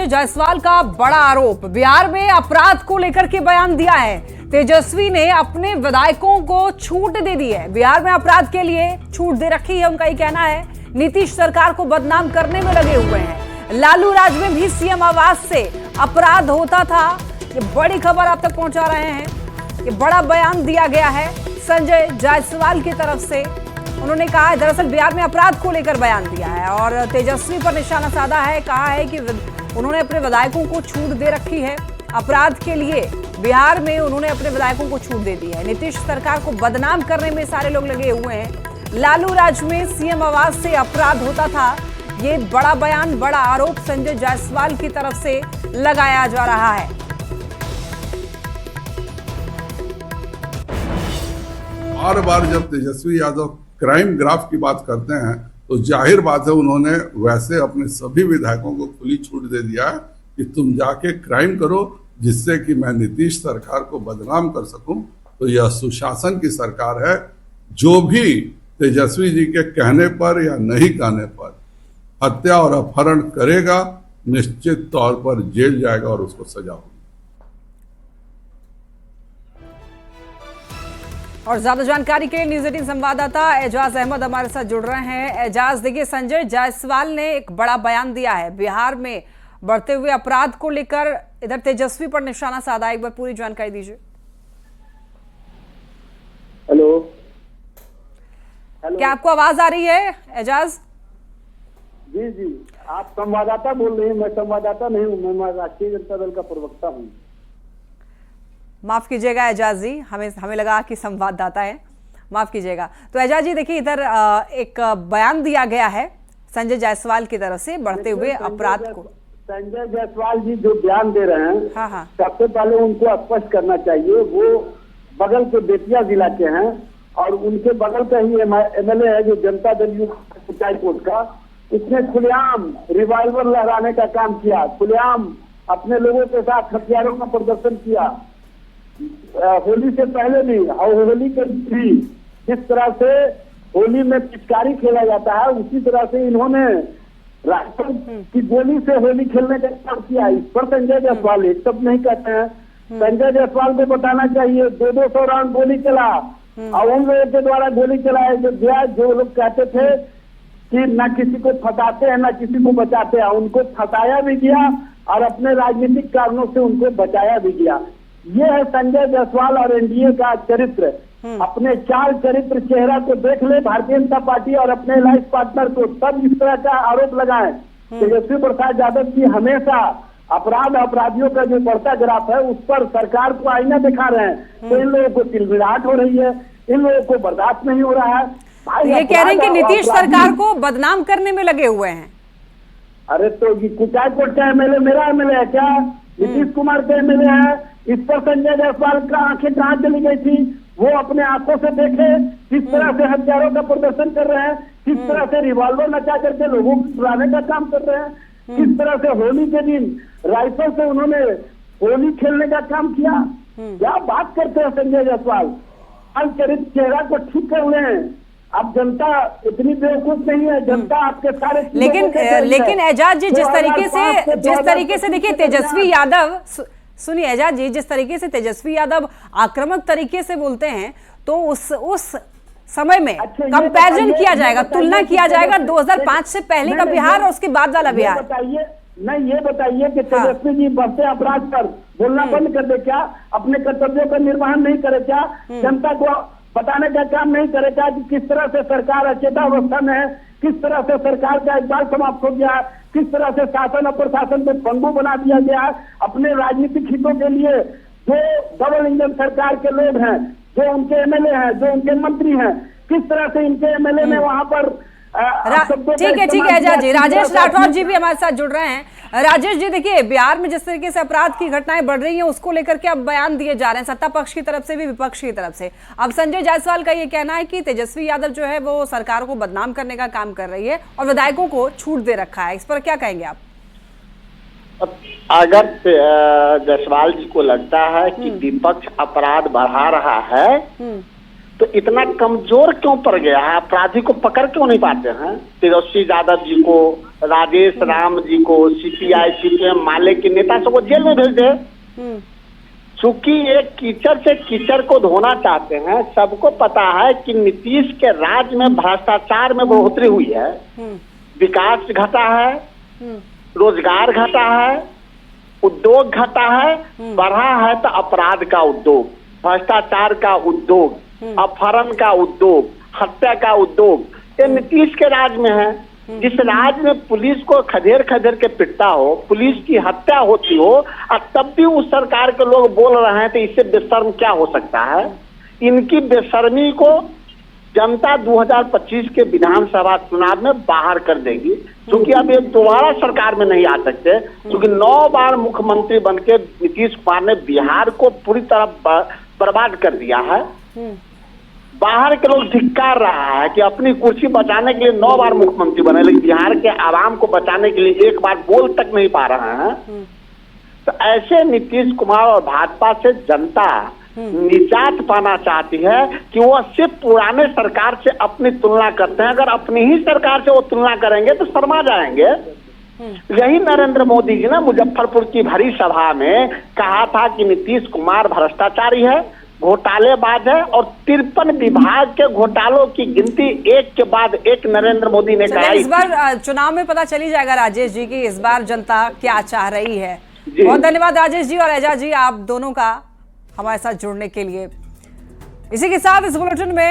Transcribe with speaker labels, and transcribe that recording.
Speaker 1: संजय जायसवाल का बड़ा आरोप, बिहार में अपराध को लेकर के बयान दिया है। तेजस्वी ने अपने विधायकों को छूट दे दी है, बिहार में अपराध के लिए छूट दे रखी है, उनका ये कहना है। नीतीश सरकार को बदनाम करने में लगे हुए हैं। लालू राज में भी सीएम आवास से अपराध होता था। ये बड़ी खबर आप तक पहुंचा रहे हैं। ये बड़ा बयान दिया गया है संजय जायसवाल की तरफ से। उन्होंने कहा है दरअसल बिहार में अपराध को लेकर बयान दिया है और तेजस्वी पर निशाना साधा है। कहा है कि उन्होंने अपने विधायकों को छूट दे रखी है अपराध के लिए। बिहार में उन्होंने अपने विधायकों को छूट दे दी है। नीतीश सरकार को बदनाम करने में सारे लोग लगे हुए हैं। लालू राज में सीएम आवास से अपराध होता था। ये बड़ा बयान, बड़ा आरोप संजय जायसवाल की तरफ से लगाया जा रहा है।
Speaker 2: बार बार जब तेजस्वी यादव क्राइम ग्राफ की बात करते हैं तो जाहिर बात है उन्होंने वैसे अपने सभी विधायकों को खुली छूट दे दिया है कि तुम जाके क्राइम करो, जिससे कि मैं नीतीश सरकार को बदनाम कर सकूं। तो यह सुशासन की सरकार है। जो भी तेजस्वी जी के कहने पर या नहीं कहने पर हत्या और अपहरण करेगा, निश्चित तौर पर जेल जाएगा और उसको सजा होगी।
Speaker 1: और ज्यादा जानकारी के लिए न्यूज 18 संवाददाता एजाज अहमद हमारे साथ जुड़ रहे हैं। एजाज, देखिए संजय जायसवाल ने एक बड़ा बयान दिया है बिहार में बढ़ते हुए अपराध को लेकर। इधर तेजस्वी पर निशाना साधा, एक बार पूरी जानकारी दीजिए।
Speaker 3: हेलो,
Speaker 1: क्या आपको आवाज आ रही है एजाज?
Speaker 3: जी जी, आप संवाददाता बोल रहे हैं? मैं संवाददाता नहीं हूँ, मैं राष्ट्रीय जनता दल का प्रवक्ता हूँ।
Speaker 1: माफ कीजिएगा एजाज जी, हमें लगा कि संवाददाता है, माफ कीजिएगा। तो एजाज जी देखिए, इधर एक बयान दिया गया है संजय जायसवाल की तरफ से बढ़ते हुए अपराध को।
Speaker 3: संजय जायसवाल जी जो बयान दे रहे हैं,
Speaker 1: हाँ हाँ,
Speaker 3: सबसे पहले उनको स्पष्ट करना चाहिए वो बगल के बेतिया जिला के हैं और उनके बगल का ही एमएलए है जो जनता दल यूनाइटेड का। उसने खुलेआम रिवाल्वर लहराने का काम किया, खुलेआम अपने लोगों के साथ हथियारों का प्रदर्शन किया। होली से पहले भी और होली के भी जिस तरह से होली में पिचकारी खेला जाता है, उसी तरह से इन्होंने राइफल की गोली से होली खेलने का काम किया। इस पर संजय जायसवाल एक शब्द नहीं कहते हैं। संजय जायसवाल को बताना चाहिए 200 राउंड गोली चला और उन लोगों के द्वारा गोली चलाया जो लोग कहते थे कि न किसी को फंसाते हैं न किसी को बचाते हैं, उनको फंसाया भी गया और अपने राजनीतिक कारणों से उनको बचाया भी गया। ये है संजय जायसवाल और एनडीए का चरित्र। अपने चाल चरित्र चेहरा को देख ले भारतीय जनता पार्टी और अपने लाइफ पार्टनर को, तब इस तरह का आरोप लगाए। तेजस्वी प्रसाद यादव जी हमेशा अपराध अपराधियों का जो बढ़ता ग्राफ है उस पर सरकार को आईना दिखा रहे हैं। तो इन लोगों को तिलमिलाहट हो रही है, इन लोगों को बर्दाश्त नहीं हो रहा है।
Speaker 1: ये कह रहे हैं कि नीतीश सरकार को बदनाम करने में लगे हुए हैं।
Speaker 3: अरे तो कुचायकोट का एमएलए मेरा एमएलए है क्या? नीतीश कुमार का एमएलए है। इस पर संजय जायसवाल का आंखें कहाँ चली गई थी? वो अपने आंखों से देखे किस तरह से हथियारों का प्रदर्शन कर रहे हैं, किस तरह से रिवॉल्वर नचा करके लोगों को छुड़ाने का काम कर रहे हैं, किस तरह से होली के दिन राइफल से उन्होंने होली खेलने का काम किया। क्या बात करते हैं संजय जायसवाल? चरित्र चेहरा को ठीक कर लें। अब जनता इतनी बेवकूफ नहीं है, जनता आपके सारे
Speaker 1: लेकिन एजाज जी जिस तरीके से देखिए तेजस्वी यादव, सुनिए एजाज जी, जिस तरीके से तेजस्वी यादव आक्रामक तरीके से बोलते हैं तो उस समय में कंपैरिजन किया जाएगा, तुलना किया जाएगा 2005 से पहले का बिहार और उसके बाद वाला बिहार।
Speaker 3: ये बताइए कि तेजस्वी जी बढ़ते अपराध पर बोलना बंद कर दे क्या? अपने कर्तव्यों का निर्वहन नहीं करे क्या? जनता को बताने का काम नहीं करेगा कि किस तरह से सरकार अचेता अवस्था में है, किस तरह से सरकार का इकबाल समाप्त हो गया है, किस तरह से शासन और प्रशासन को पंगु बना दिया गया है। अपने राजनीतिक हितों के लिए जो डबल इंजन सरकार के लोग हैं, जो उनके एमएलए हैं, जो उनके मंत्री हैं, किस तरह से इनके एमएलए ने वहां पर
Speaker 1: ठीक है एजाज जी। राजेश राठौर जी भी हमारे साथ जुड़ रहे हैं। राजेश जी देखिए, बिहार में जिस तरीके से अपराध की घटनाएं बढ़ रही हैं उसको लेकर के अब बयान दिए जा रहे हैं सत्ता पक्ष की तरफ से भी विपक्ष की तरफ से। अब संजय जायसवाल का ये कहना है कि तेजस्वी यादव जो है वो सरकार को बदनाम करने का काम कर रही है और विधायकों को छूट दे रखा है। इस पर क्या कहेंगे आप?
Speaker 4: अगर जायसवाल जी को लगता है कि विपक्ष अपराध बढ़ा रहा है
Speaker 3: तो इतना कमजोर क्यों पड़ गया है? अपराधी को पकड़ क्यों नहीं पाते हैं? तेजस्वी यादव जी को, राजेश राम जी को, सीपीआई सीपीएम माले के नेता सबको जेल में भेज दे। चूंकि एक कीचड़ से कीचड़ को धोना चाहते हैं। सबको पता है कि नीतीश के राज में भ्रष्टाचार में बढ़ोतरी हुई है, विकास घटा है, रोजगार घटा है, उद्योग घटा है, बढ़ा है तो अपराध का उद्योग, भ्रष्टाचार का उद्योग, अपहरण का उद्योग, हत्या का उद्योग, ये नीतीश के राज में है। जिस राज में पुलिस को खदेड़ खदेड़ के पिटता हो, पुलिस की हत्या होती हो, और तब भी उस सरकार के लोग बोल रहे हैं तो इससे बेशर्म क्या हो सकता है? इनकी बेशर्मी को जनता 2025 के विधानसभा चुनाव में बाहर कर देगी, क्योंकि अब ये दोबारा सरकार में नहीं आ सकते, क्योंकि 9 बार मुख्यमंत्री बनके नीतीश कुमार ने बिहार को पूरी तरह बर्बाद कर दिया है। बाहर के लोग धिक्कार रहा है कि अपनी कुर्सी बचाने के लिए 9 बार मुख्यमंत्री बने, लेकिन बिहार के आवाम को बचाने के लिए एक बार बोल तक नहीं पा रहे हैं। तो ऐसे नीतीश कुमार और भाजपा से जनता निजात पाना चाहती है कि वो सिर्फ पुराने सरकार से अपनी तुलना करते हैं। अगर अपनी ही सरकार से वो तुलना करेंगे तो शर्मा जाएंगे। यही नरेंद्र मोदी जी ने मुजफ्फरपुर की भरी सभा में कहा था कि नीतीश कुमार भ्रष्टाचारी है, घोटालेबाज है, और 53 विभाग के घोटालों की गिनती एक के बाद एक नरेंद्र मोदी ने कराई।
Speaker 1: इस बार चुनाव में पता चली जाएगा राजेश जी की इस बार जनता क्या चाह रही है। बहुत धन्यवाद राजेश जी और एजाज जी, आप दोनों का हमारे साथ जुड़ने के लिए। इसी के साथ इस बुलेटिन में